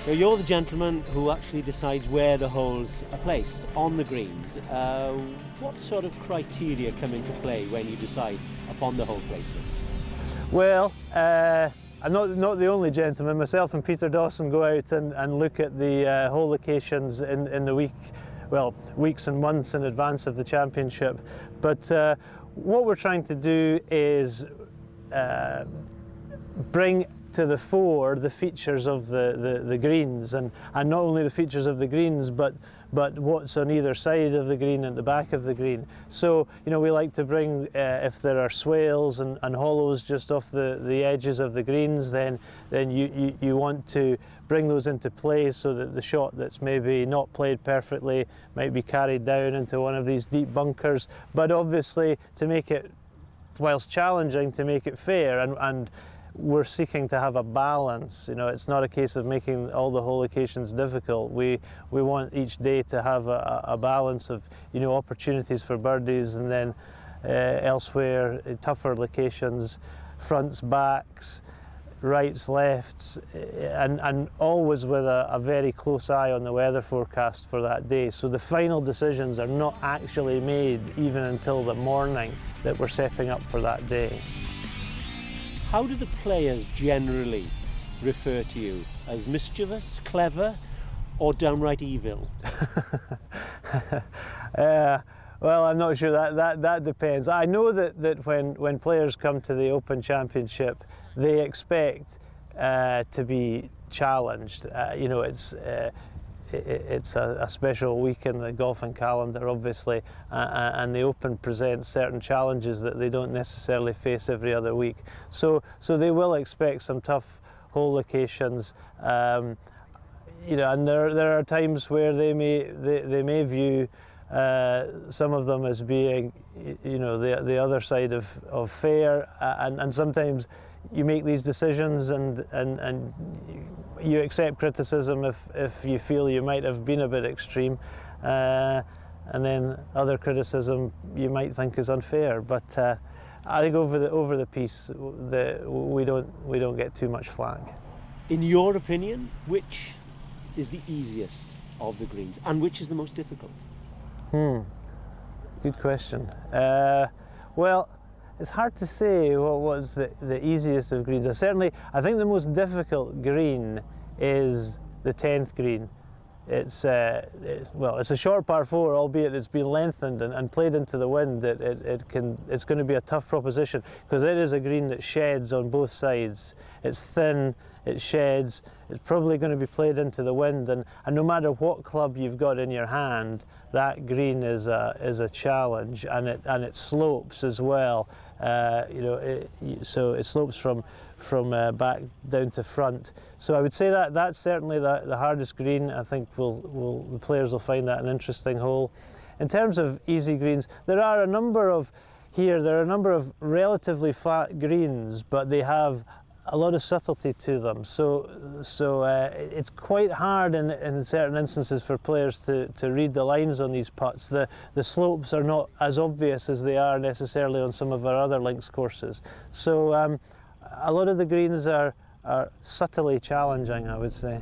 Now, you're the gentleman who actually decides where the holes are placed on the greens. What sort of criteria come into play when you decide upon the hole placements? Well, I'm not the only gentleman. Myself and Peter Dawson go out and look at the hole locations in the weeks and months in advance of the championship. But what we're trying to do is bring to the fore the features of the greens, and not only the features of the greens, but what's on either side of the green and the back of the green. So, you know, we like to bring, if there are swales and hollows just off the edges of the greens, then you want to bring those into play so that the shot that's maybe not played perfectly might be carried down into one of these deep bunkers. But obviously, to make it, whilst challenging, to make it fair, and we're seeking to have a balance. You know, it's not a case of making all the hole locations difficult. We want each day to have a balance of, you know, opportunities for birdies, and then elsewhere tougher locations, fronts, backs, rights, lefts, and always with a very close eye on the weather forecast for that day. So the final decisions are not actually made even until the morning that we're setting up for that day. How do the players generally refer to you? As mischievous, clever, or downright evil? Well, I'm not sure. That depends. I know that when players come to the Open Championship, they expect to be challenged. You know, it's a special week in the golfing calendar, obviously, and the Open presents certain challenges that they don't necessarily face every other week. So they will expect some tough hole locations. You know, and there are times where they may view some of them as being, you know, the other side of fair, and sometimes you make these decisions and you accept criticism if you feel you might have been a bit extreme, and then other criticism you might think is unfair. But I think over the piece, we don't get too much flack. In your opinion, which is the easiest of the greens, and which is the most difficult? Good question. Well, it's hard to say what was the easiest of greens. I think the most difficult green is the 10th green. It's a short par 4, albeit it's been lengthened and played into the wind. It's going to be a tough proposition because it is a green that sheds on both sides. It's thin, it sheds. It's probably going to be played into the wind, and no matter what club you've got in your hand, that green is a challenge, and it slopes as well. You know, so it slopes from back down to front. So I would say that's certainly the hardest green. I think the players will find that an interesting hole. In terms of easy greens, there are a number of relatively flat greens, but they have a lot of subtlety to them. So it's quite hard in certain instances for players to read the lines on these putts. The slopes are not as obvious as they are necessarily on some of our other links courses. So a lot of the greens are subtly challenging, I would say.